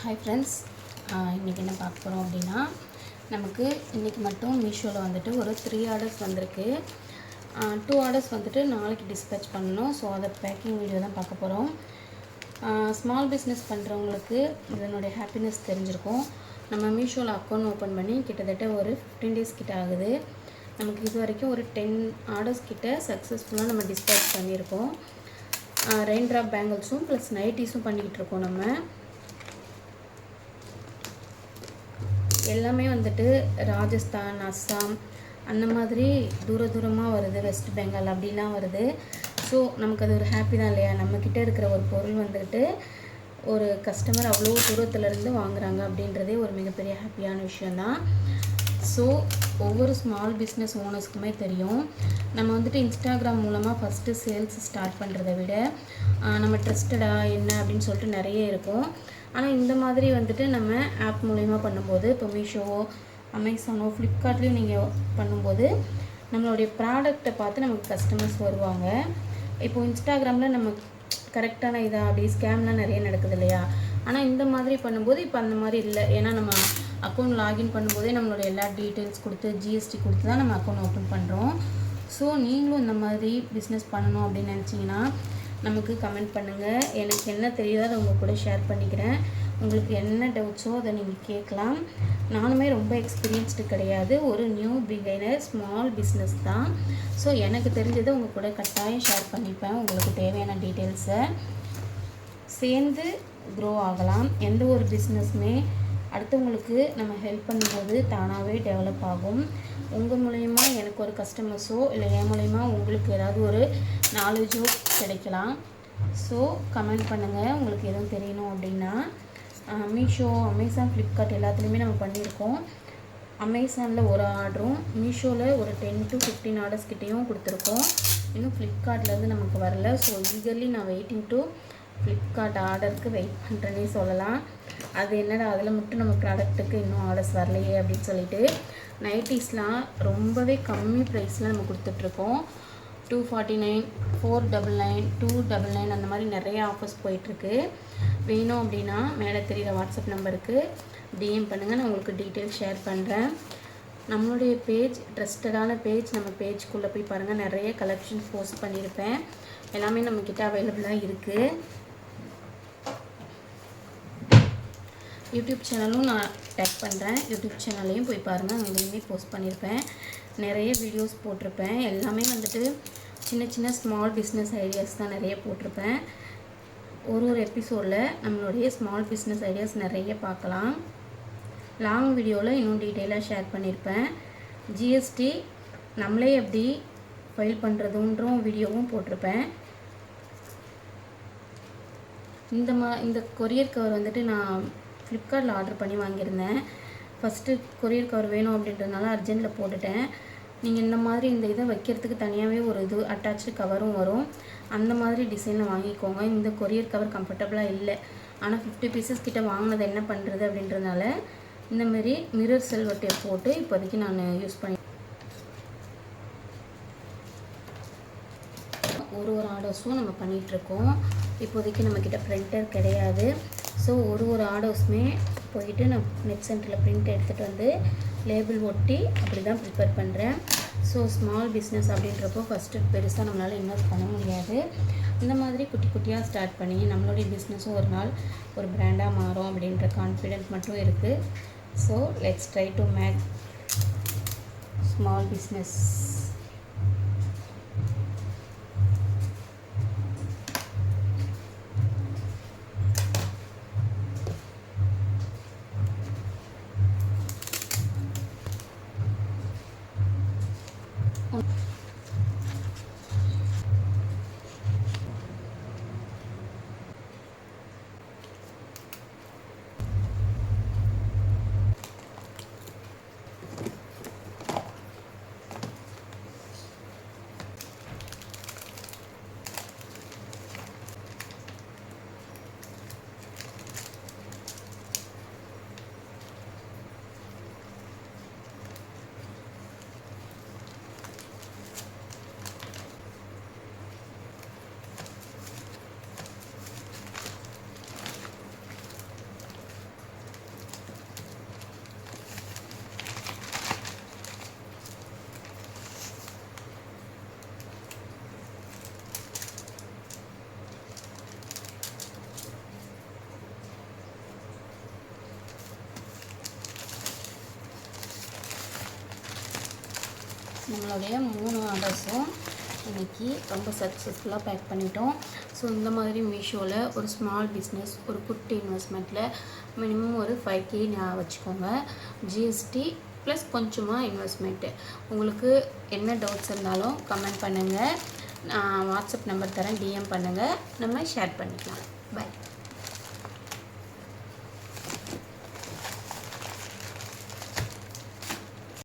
Hi friends, இன்றைக்கி என்ன பார்க்க போகிறோம் அப்படின்னா, நமக்கு இன்றைக்கி மட்டும் மீஷோவில் வந்துட்டு ஒரு 3 ஆர்டர்ஸ் வந்திருக்கு. 2 ஆர்டர்ஸ் வந்துட்டு நாளைக்கு டிஸ்பேச் பண்ணணும். ஸோ அதை பேக்கிங் வீடியோ தான் பார்க்க போகிறோம். ஸ்மால் பிஸ்னஸ் பண்ணுறவங்களுக்கு இதனுடைய ஹாப்பினஸ் தெரிஞ்சிருக்கும். நம்ம மீஷோவில் அக்கௌண்ட் ஓப்பன் பண்ணி கிட்டத்தட்ட ஒரு 15 டேஸ் கிட்ட ஆகுது. நமக்கு இது வரைக்கும் ஒரு 10 ஆர்டர்ஸ் கிட்ட சக்ஸஸ்ஃபுல்லாக நம்ம டிஸ்பேச் பண்ணியிருக்கோம். ரெயின் ட்ராப் பேங்கிள்ஸும் ப்ளஸ் நைட்டிஸும் பண்ணிக்கிட்டு இருக்கோம். நம்ம எல்லாமே வந்துட்டு ராஜஸ்தான், அஸ்ஸாம் அந்த மாதிரி தூரமாக வருது, வெஸ்ட் பெங்கால் அப்படிலாம் வருது. ஸோ நமக்கு அது ஒரு ஹாப்பி தான் இல்லையா? நம்மக்கிட்ட இருக்கிற ஒரு பொருள் வந்துட்டு ஒரு கஸ்டமர் அவ்வளோ தூரத்துலேருந்து வாங்குகிறாங்க அப்படின்றதே ஒரு மிகப்பெரிய ஹாப்பியான விஷயந்தான். ஸோ ஒவ்வொரு ஸ்மால் பிஸ்னஸ் ஓனர்ஸ்க்குமே தெரியும், நம்ம வந்துட்டு இன்ஸ்டாகிராம் மூலமாக ஃபஸ்ட்டு சேல்ஸ் ஸ்டார்ட் பண்ணுறதை விட நம்ம ட்ரஸ்டடாக என்ன அப்படின்னு சொல்லிட்டு நிறைய இருக்கும். ஆனால் இந்த மாதிரி வந்துட்டு நம்ம ஆப் மூலயமா பண்ணும்போது, இப்போ மீஷோவோ, அமேசானோ, ஃப்ளிப்கார்ட்லேயும் நீங்கள் பண்ணும்போது நம்மளுடைய ப்ராடக்டை பார்த்து நமக்கு கஸ்டமர்ஸ் வருவாங்க. இப்போது இன்ஸ்டாகிராமில் நம்ம கரெக்டான இதாக அப்படி ஸ்கேம்லாம் நிறைய நடக்குது இல்லையா? ஆனால் இந்த மாதிரி பண்ணும்போது இப்போ அந்த மாதிரி இல்லை. ஏன்னா நம்ம அக்கௌண்ட் லாகின் பண்ணும்போதே நம்மளோட எல்லா டீட்டெயில்ஸ் கொடுத்து ஜிஎஸ்டி கொடுத்து தான் நம்ம அக்கௌண்ட் ஓப்பன் பண்ணுறோம். ஸோ நீங்களும் இந்த மாதிரி பிஸ்னஸ் பண்ணணும் அப்படின்னு நினச்சிங்கன்னா நமக்கு கமெண்ட் பண்ணுங்கள். எனக்கு என்ன தெரியுதோ அதை உங்கள் கூட ஷேர் பண்ணிக்கிறேன். உங்களுக்கு என்ன டவுட்ஸோ அதை நீங்கள் கேட்கலாம். நானுமே ரொம்ப எக்ஸ்பீரியன்ஸ்டு கிடையாது, ஒரு நியூ பிகைனர், ஸ்மால் பிஸ்னஸ் தான். ஸோ எனக்கு தெரிஞ்சதை உங்கள் கூட கட்டாயம் ஷேர் பண்ணிப்பேன். உங்களுக்கு தேவையான டீட்டெயில்ஸை சேர்ந்து க்ரோ ஆகலாம். எந்த ஒரு பிஸ்னஸுமே அடுத்தவங்களுக்கு நம்ம ஹெல்ப் பண்ணும்போது தானாகவே டெவலப் ஆகும். உங்கள் மூலயமா எனக்கு ஒரு கஸ்டமர்ஸோ இல்லை என் மூலயமா உங்களுக்கு ஏதாவது ஒரு நாலேஜோ கிடைக்கலாம். ஸோ கமெண்ட் பண்ணுங்கள் உங்களுக்கு எதுவும் தெரியணும் அப்படின்னா. மீஷோ, அமேசான், ஃப்ளிப்கார்ட் எல்லாத்துலேயுமே நம்ம பண்ணியிருக்கோம். அமேசானில் ஒரு ஆர்டரும், மீஷோவில் ஒரு 10 to 15 ஆர்டர்ஸ் கிட்டேயும் கொடுத்துருக்கோம். இன்னும் ஃப்ளிப்கார்ட்லேருந்து நமக்கு வரல. ஸோ ஈகர்லி நான் வெயிட்டிங் டு ஃப்ளிப்கார்ட் ஆர்டருக்கு வெயிட் பண்ணுறேன்னே சொல்லலாம். அது என்னடா அதில் மட்டும் நம்ம ப்ராடக்ட்டுக்கு இன்னும் ஆர்டர்ஸ் வரலையே அப்படின்னு சொல்லிட்டு. நைட்டிஸ்லாம் ரொம்பவே கம்மி ப்ரைஸில் நம்ம கொடுத்துட்ருக்கோம். 249, 499, 299 அந்த மாதிரி நிறைய ஆஃபர்ஸ் போயிட்டுருக்கு. வேணும் அப்படின்னா மேலே தெரிகிற வாட்ஸ்அப் நம்பருக்கு டிஎம் பண்ணுங்கள், நான் உங்களுக்கு டீட்டெயில்ஸ் ஷேர் பண்ணுறேன். நம்மளுடைய பேஜ் ட்ரஸ்டடான பேஜ். நம்ம பேஜ்குள்ளே போய் பாருங்கள், நிறைய கலெக்ஷன்ஸ் போஸ்ட் பண்ணியிருப்பேன். எல்லாமே நம்மக்கிட்ட அவைலபிளாக இருக்குது. யூடியூப் சேனலும் நான் டேக் பண்ணுறேன். யூடியூப் சேனல்லையும் போய் பாருங்கள், அங்கேயுமே போஸ்ட் பண்ணியிருப்பேன். நிறைய வீடியோஸ் போட்டிருப்பேன். எல்லாமே வந்துட்டு சின்ன சின்ன ஸ்மால் பிஸ்னஸ் ஐடியாஸ் தான் நிறைய போட்டிருப்பேன். ஒரு எபிசோடில் நம்மளுடைய ஸ்மால் பிஸ்னஸ் ஐடியாஸ் நிறைய பார்க்கலாம். லாங் வீடியோவில் இன்னும் டீட்டெயிலாக ஷேர் பண்ணியிருப்பேன். ஜிஎஸ்டி நம்மளே எப்படி ஃபைல் பண்ணுறதுன்ற வீடியோவும் போட்டிருப்பேன். இந்த கொரியர் கவர் வந்துட்டு நான் ஃப்ளிப்கார்ட்டில் ஆர்டர் பண்ணி வாங்கியிருந்தேன். ஃபஸ்ட்டு கொரியர் கவர் வேணும் அப்படின்றதுனால அர்ஜென்ட்டில் போட்டுட்டேன். நீங்கள் இந்த மாதிரி இந்த இதை வைக்கிறதுக்கு தனியாகவே ஒரு இது அட்டாச்சு கவரும் வரும். அந்த மாதிரி டிசைனில் வாங்கிக்கோங்க. இந்த கொரியர் கவர் கம்ஃபர்டபுளாக இல்லை. ஆனால் 50 பீசஸ் கிட்ட வாங்கினது என்ன பண்ணுறது அப்படின்றதுனால இந்தமாரி மிரர் சில்வர் டேப் போட்டு இப்போதைக்கு நான் யூஸ் பண்ணி ஒரு ஆர்டர்ஸும் நம்ம பண்ணிகிட்ருக்கோம். இப்போதைக்கு நம்மக்கிட்ட ப்ரிண்டர் கிடையாது. ஸோ ஒரு ஆர்டர்ஸுமே போயிட்டு நான் நெட் சென்டரில் ப்ரிண்ட் எடுத்துகிட்டு வந்து லேபிள் ஒட்டி அப்படி தான் ப்ரிப்பேர் பண்ணுறேன். ஸோ ஸ்மால் பிஸ்னஸ் அப்படின்றப்போ ஃபஸ்ட்டு பெருசாக நம்மளால் இன்வெஸ்ட் பண்ண முடியாது. இந்த மாதிரி குட்டி குட்டியாக ஸ்டார்ட் பண்ணி நம்மளுடைய பிஸ்னஸும் ஒரு நாள் ஒரு பிராண்டாக மாறும் அப்படின்ற கான்ஃபிடென்ட் மட்டும் இருக்குது. So let's try to make small business. நம்மளுடைய 3 ஆர்டர்ஸும் இன்றைக்கி ரொம்ப சக்ஸஸ்ஃபுல்லாக பேக் பண்ணிட்டோம். ஸோ இந்த மாதிரி மீஷோவில் ஒரு ஸ்மால் பிஸ்னஸ், ஒரு குட்டி இன்வெஸ்ட்மெண்ட்டில் மினிமம் ஒரு 5K வச்சுக்கோங்க. ஜிஎஸ்டி ப்ளஸ் கொஞ்சமாக இன்வெஸ்ட்மெண்ட்டு. உங்களுக்கு என்ன டவுட்ஸ் இருந்தாலும் கமெண்ட் பண்ணுங்கள். நான் வாட்ஸ்அப் நம்பர் தரேன், டிஎம் பண்ணுங்கள், நம்ம ஷேர் பண்ணிக்கலாம். பை.